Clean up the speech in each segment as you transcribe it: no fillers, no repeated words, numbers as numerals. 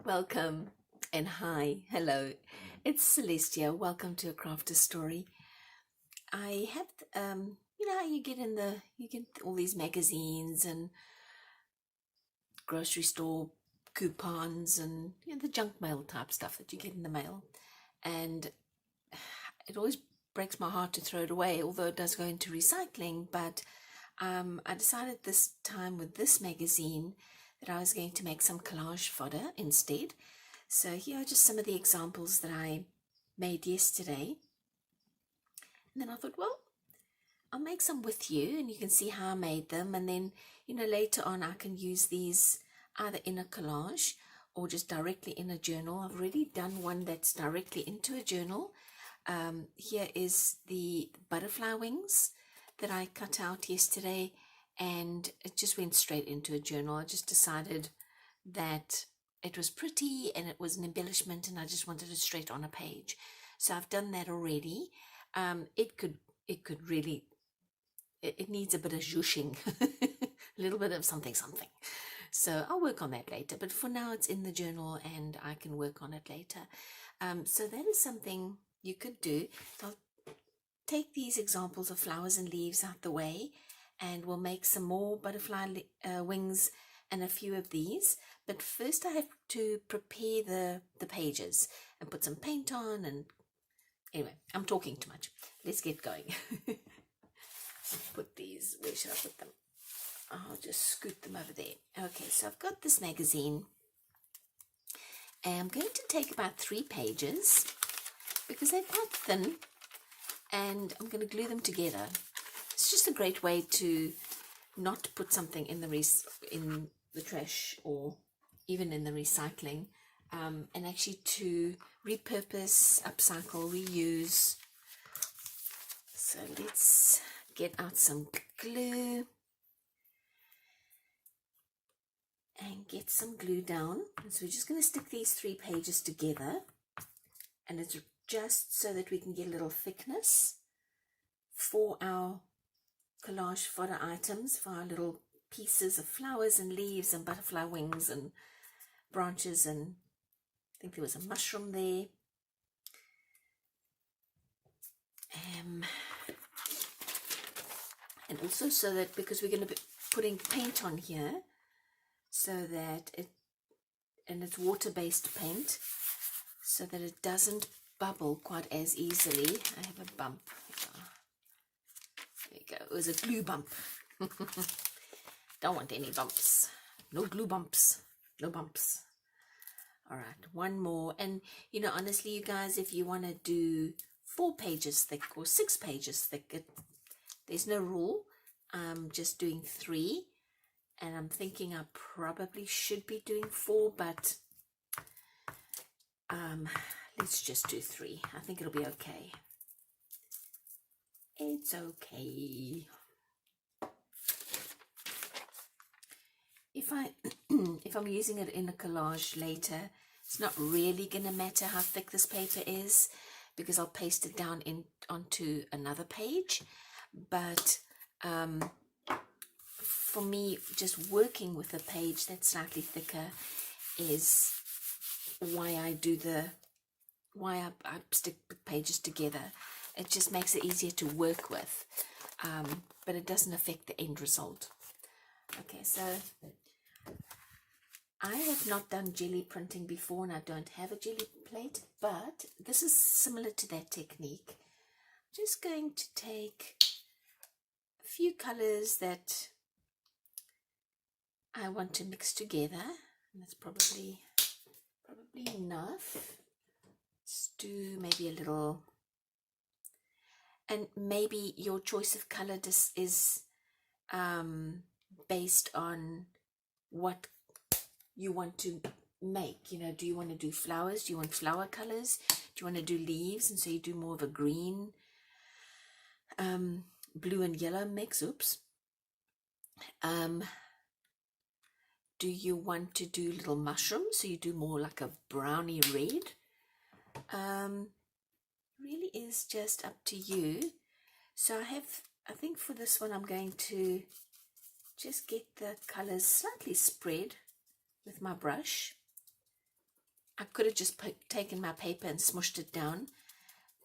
Welcome and hi, hello. It's Celestia. Welcome to a crafter story. I have, how you get all these magazines and grocery store coupons and the junk mail type stuff that you get in the mail, and it always breaks my heart to throw it away. Although it does go into recycling, but I decided this time with this magazine that I was going to make some collage fodder instead. So here are just some of the examples that I made yesterday. And then I thought, well, I'll make some with you and you can see how I made them. And then, later on I can use these either in a collage or just directly in a journal. I've already done one that's directly into a journal. Here is the butterfly wings that I cut out yesterday, and it just went straight into a journal. I just decided that it was pretty and it was an embellishment and I just wanted it straight on a page. So I've done that already. It could really, it needs a bit of zhooshing, a little bit of something. So I'll work on that later, but for now it's in the journal and I can work on it later. So that is something you could do. I'll take these examples of flowers and leaves out the way and we'll make some more butterfly wings and a few of these. But first I have to prepare the pages and put some paint on, and anyway, I'm talking too much. Let's get going. Put these, where should I put them? I'll just scoot them over there. Okay, so I've got this magazine and I'm going to take about 3 pages because they're quite thin and I'm going to glue them together. It's just a great way to not put something in the trash or even in the recycling, and actually to repurpose, upcycle, reuse. So let's get out some glue and get some glue down. So we're just going to stick these 3 pages together, and it's just so that we can get a little thickness for our collage fodder items, for our little pieces of flowers and leaves and butterfly wings and branches, and I think there was a mushroom there. And also so that, because we're going to be putting paint on here, so that it's water-based paint, so that it doesn't bubble quite as easily. I have a bump. There you go. It was a glue bump. Don't want any bumps. No glue bumps. No bumps. All right, one more. And honestly, you guys, if you want to do 4 pages thick or 6 pages thick, there's no rule. I'm just doing 3, and I'm thinking I probably should be doing 4, but let's just do 3. I think it'll be okay. It's okay. If I'm using it in a collage later, it's not really going to matter how thick this paper is, because I'll paste it down onto another page. But for me, just working with a page that's slightly thicker is why I stick the pages together. It just makes it easier to work with, but it doesn't affect the end result. Okay, so I have not done jelly printing before and I don't have a jelly plate, but this is similar to that technique. I'm just going to take a few colors that I want to mix together, and that's probably enough. Let's do maybe a little, and maybe your choice of color is based on what you want to make. Do you want to do flowers? Do you want flower colors? Do you want to do leaves, and so you do more of a green, blue and yellow mix? Oops. Do you want to do little mushrooms, so you do more like a browny red? Really is just up to you. So I think for this one I'm going to just get the colors slightly spread with my brush, I could have just taken my paper and smushed it down,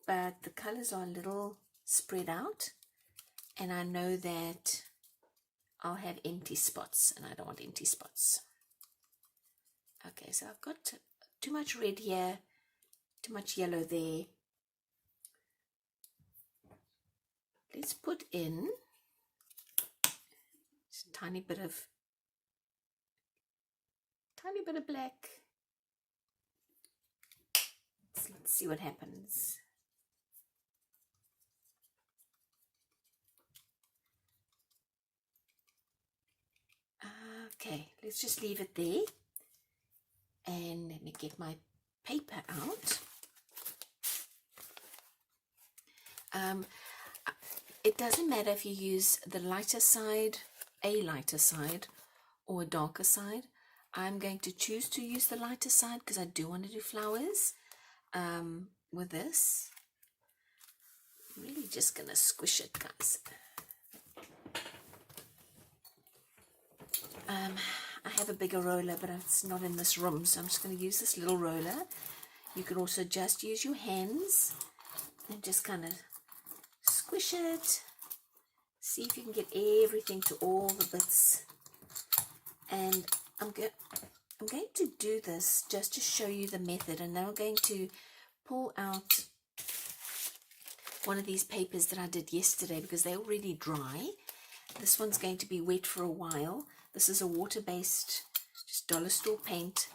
but the colors are a little spread out, and I know that I'll have empty spots, and I don't want empty spots. Okay, so I've got too much red here, too much yellow there. Let's put in just a tiny bit of black. Let's see what happens. Okay, let's just leave it there. And let me get my paper out. It doesn't matter if you use the lighter side, a lighter side, or a darker side. I'm going to choose to use the lighter side because I do want to do flowers with this. I'm really just going to squish it, guys. I have a bigger roller, but it's not in this room, so I'm just going to use this little roller. You could also just use your hands and just kind of squish it. See if you can get everything to all the bits. And I'm going to do this just to show you the method, and then I'm going to pull out one of these papers that I did yesterday because they're already dry. This one's going to be wet for a while. This is a water-based, just dollar store paint,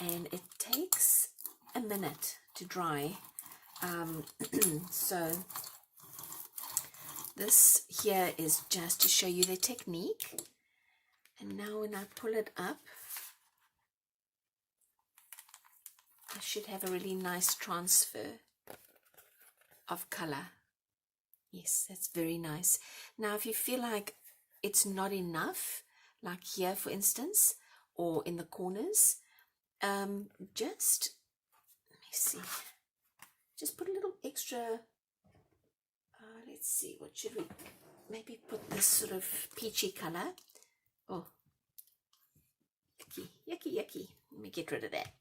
and it takes a minute to dry. So this here is just to show you the technique. And now when I pull it up, I should have a really nice transfer of color. Yes, that's very nice. Now if you feel like it's not enough, like here for instance, or in the corners, just, let me see, just put a little extra, let's see, what should we, maybe put this sort of peachy color. Oh, yucky, yucky, yucky. Let me get rid of that.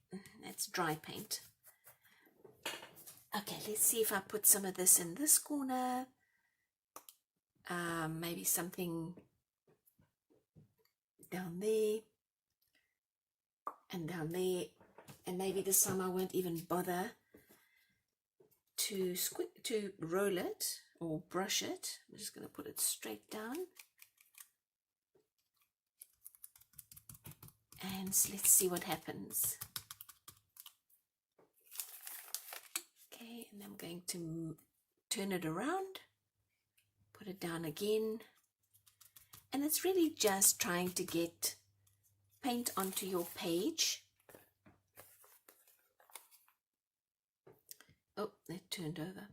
That's dry paint. Okay, let's see if I put some of this in this corner. Maybe something down there and down there, and maybe this time I won't even bother to roll it or brush it. I'm just going to put it straight down, and let's see what happens. Okay, and I'm going to turn it around, put it down again. And it's really just trying to get paint onto your page. Oh, that turned over.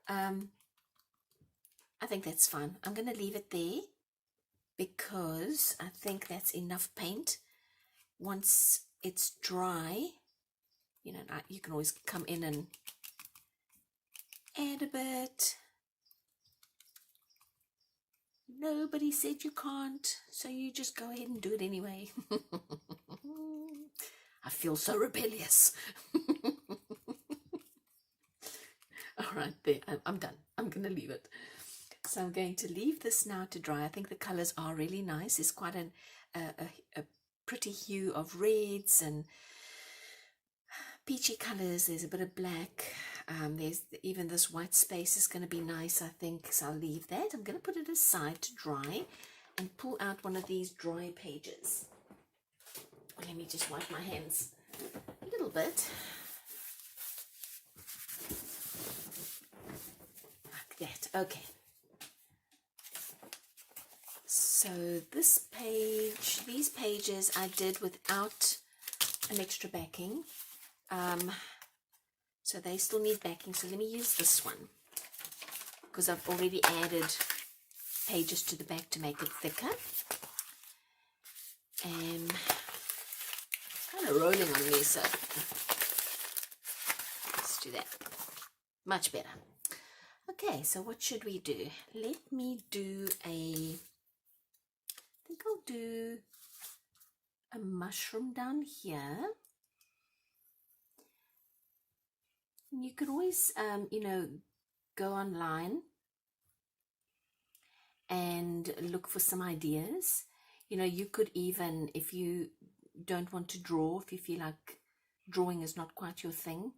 I think that's fine. I'm going to leave it there because I think that's enough paint. Once it's dry, you know, you can always come in and add a bit. Nobody said you can't, so you just go ahead and do it anyway. I feel so rebellious. All right, there, I'm done. I'm going to leave it. So I'm going to leave this now to dry. I think the colors are really nice. It's quite a pretty hue of reds and peachy colors. There's a bit of black. There's even this white space is going to be nice, I think, so I'll leave that. I'm going to put it aside to dry and pull out one of these dry pages. Let me just wipe my hands a little bit. Like that. Okay. So this page, these pages I did without an extra backing. So they still need backing, so let me use this one because I've already added pages to the back to make it thicker. And it's kind of rolling on me, so let's do that. Much better. Okay, so what should we do? Let me do I think I'll do a mushroom down here. You can always, go online and look for some ideas. You could even, if you don't want to draw, if you feel like drawing is not quite your thing,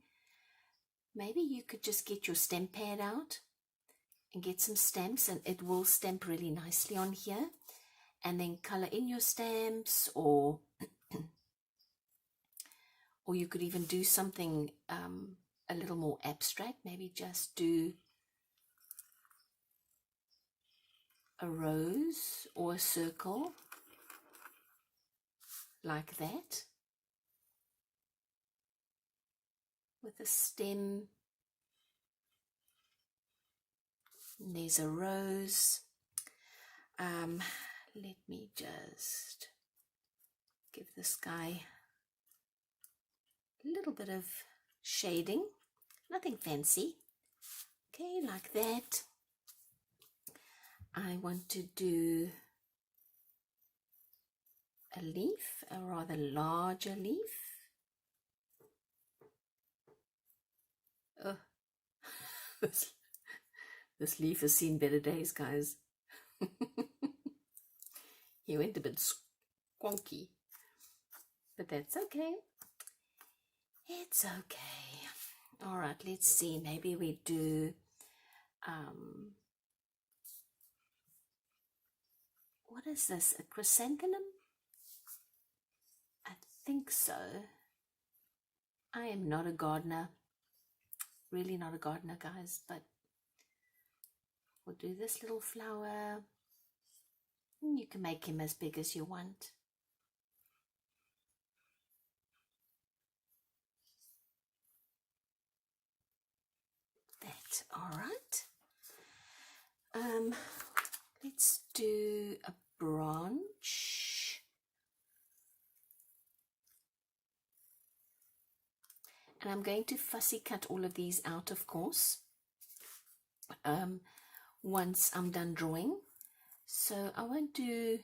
maybe you could just get your stamp pad out and get some stamps, and it will stamp really nicely on here. And then color in your stamps, or you could even do something a little more abstract. Maybe just do a rose or a circle like that with a stem. And there's a rose. Let me just give this guy a little bit of shading, nothing fancy. Okay, like that. I want to do a leaf, a rather larger leaf. Oh, this leaf has seen better days, guys. He went a bit squonky, but that's okay. It's okay. All right, let's see. Maybe we do what is this? A chrysanthemum? I think so. I am not a gardener. Really not a gardener, guys, but we'll do this little flower. You can make him as big as you want. That, all right. Let's do a branch. And I'm going to fussy cut all of these out, of course, once I'm done drawing. So I won't do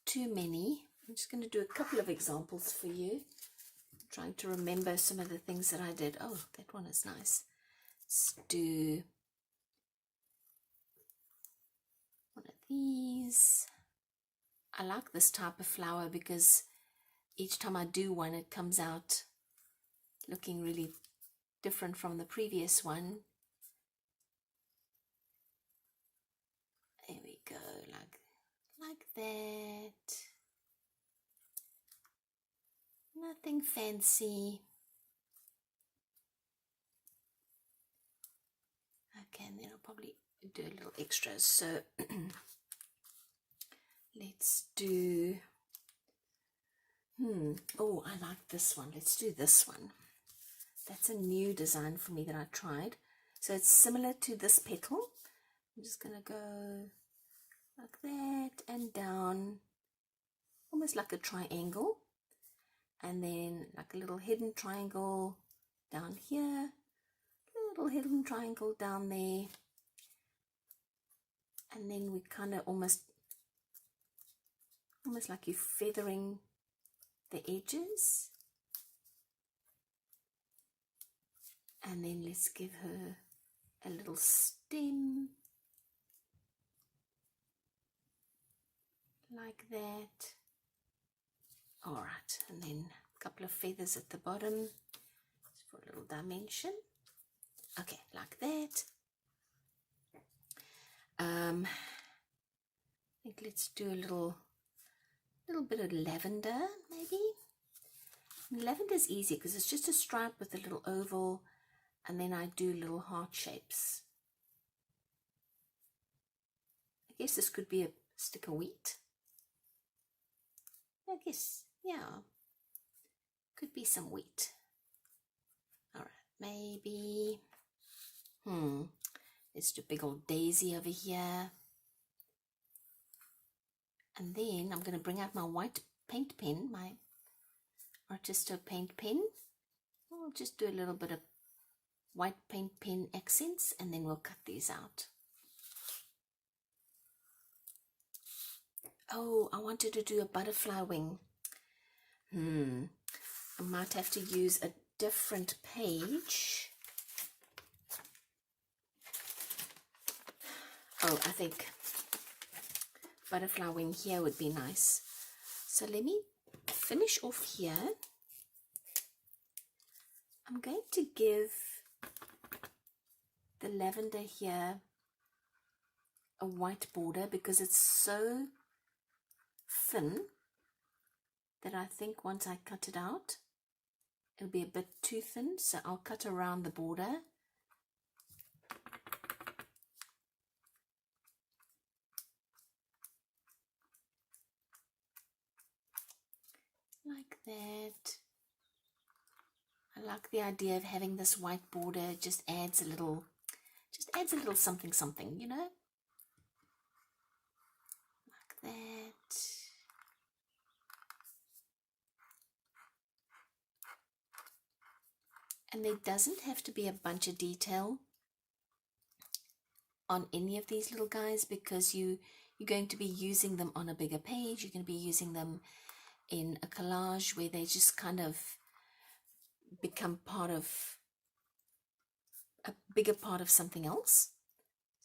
too many. I'm just going to do a couple of examples for you. I'm trying to remember some of the things that I did. Oh, that one is nice. Let's do one of these. I like this type of flower because each time I do one, it comes out looking really different from the previous one. There we go, like that. Nothing fancy. Okay, and then I'll probably do a little extra. So let's do, oh, I like this one. Let's do this one. That's a new design for me that I tried. So it's similar to this petal. I'm just going to go like that and down, almost like a triangle. And then like a little hidden triangle down here, a little hidden triangle down there. And then we kind of almost like you're feathering the edges. And then let's give her a little stem like that. All right, and then a couple of feathers at the bottom for a little dimension. Okay, like that. I think let's do a little bit of lavender, maybe. Lavender is easy because it's just a stripe with a little oval, and then I do little heart shapes. I guess this could be a stick of wheat. I guess, yeah, could be some wheat. All right, maybe, let's do a big old daisy over here. And then I'm going to bring out my white paint pen, my Artisto paint pen. I'll just do a little bit of white paint pen accents, and then we'll cut these out. Oh, I wanted to do a butterfly wing. I might have to use different page. Oh, I think butterfly wing here would be nice. So let me finish off here. I'm going to give the lavender here a white border because it's so thin that I think once I cut it out, it'll be a bit too thin. So I'll cut around the border. Like that. I like the idea of having this white border. It just adds a little something something, you know, like that. And there doesn't have to be a bunch of detail on any of these little guys because you're going to be using them on a bigger page. You're going to be using them in a collage where they just kind of become part of a bigger part of something else.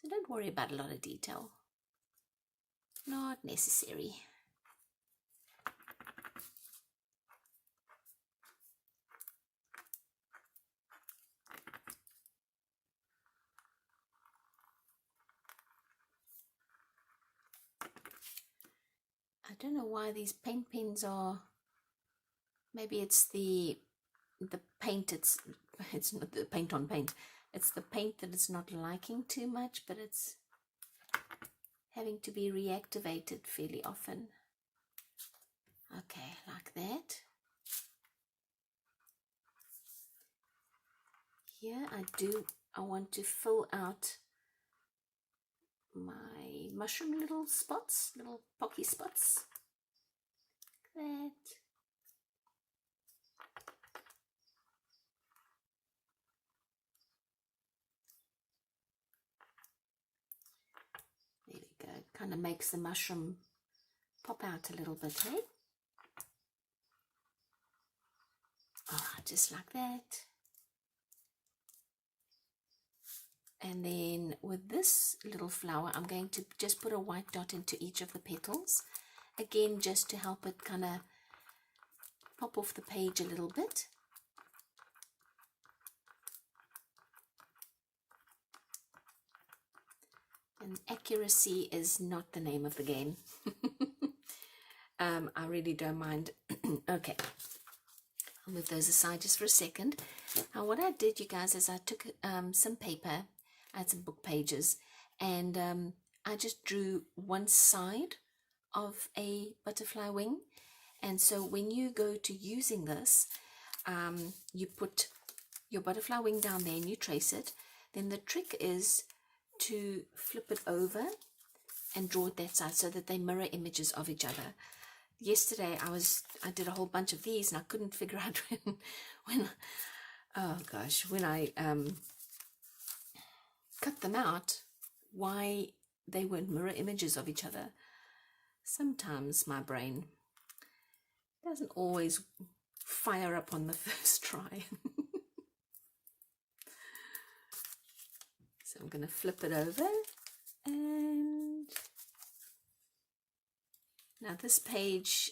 So don't worry about a lot of detail. Not necessary. I don't know why these paint pens are, maybe it's the paint, it's not the paint on paint, it's the paint that it's not liking too much, but it's having to be reactivated fairly often. Okay, like that. Here I want to fill out my mushroom little spots, little pocky spots, like that. There we go. It kind of makes the mushroom pop out a little bit, hey? Ah, just like that. And then with this little flower, I'm going to just put a white dot into each of the petals. Again, just to help it kind of pop off the page a little bit. And accuracy is not the name of the game. I really don't mind. Okay, I'll move those aside just for a second. Now what I did, you guys, is I took some paper, I had some book pages, and I just drew one side of a butterfly wing. And so when you go to using this, you put your butterfly wing down there and you trace it. Then the trick is to flip it over and draw it that side so that they mirror images of each other. Yesterday I did a whole bunch of these and I couldn't figure out when I cut them out why they weren't mirror images of each other. Sometimes my brain doesn't always fire up on the first try. So I'm going to flip it over, and now this page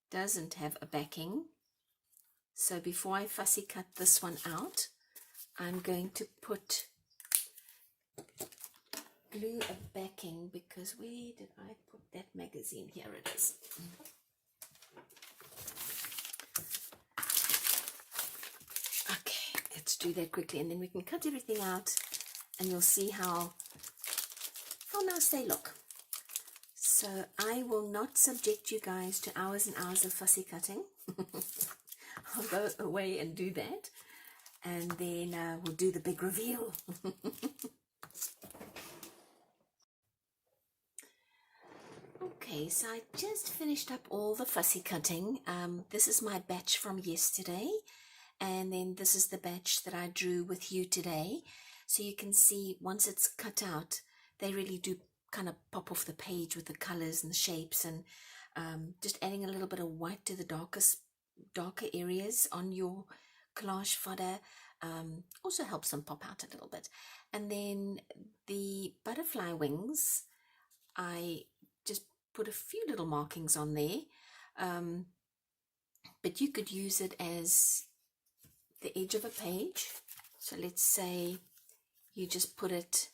doesn't have a backing, so before I fussy cut this one out, I'm going to glue a backing, because where did I put that magazine? Here it is. Okay, let's do that quickly and then we can cut everything out and you'll see how nice they look. So I will not subject you guys to hours and hours of fussy cutting. I'll go away and do that, and then we'll do the big reveal. Okay, so I just finished up all the fussy cutting. This is my batch from yesterday, and then this is the batch that I drew with you today. So you can see once it's cut out, they really do kind of pop off the page with the colors and the shapes, and just adding a little bit of white to the darkest darker areas on your collage fodder. Also helps them pop out a little bit. And then the butterfly wings, I just put a few little markings on there, but you could use it as the edge of a page. So let's say you just put it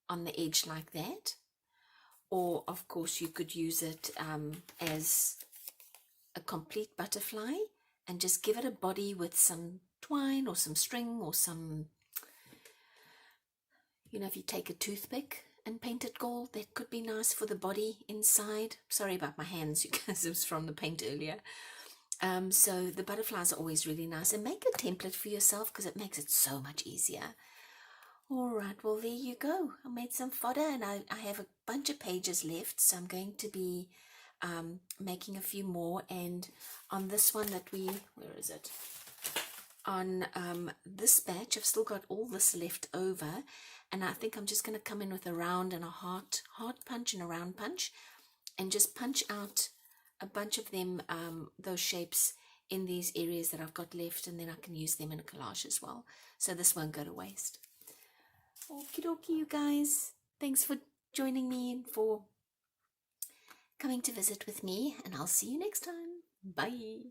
on the edge like that, or of course you could use it as a complete butterfly and just give it a body with some twine or some string or some, you know, if you take a toothpick and paint it gold, that could be nice for the body inside. Sorry about my hands, you guys, it was from the paint earlier. So the butterflies are always really nice, and make a template for yourself because it makes it so much easier. All right, well, there you go. I made some fodder, and I have a bunch of pages left, so I'm going to be making a few more. And on this one that where is it? On this batch, I've still got all this left over, and I think I'm just going to come in with a round and a heart punch and a round punch, and just punch out a bunch of them, those shapes in these areas that I've got left, and then I can use them in a collage as well, so this won't go to waste. Okie dokie, you guys. Thanks for joining me and for coming to visit with me, and I'll see you next time. Bye.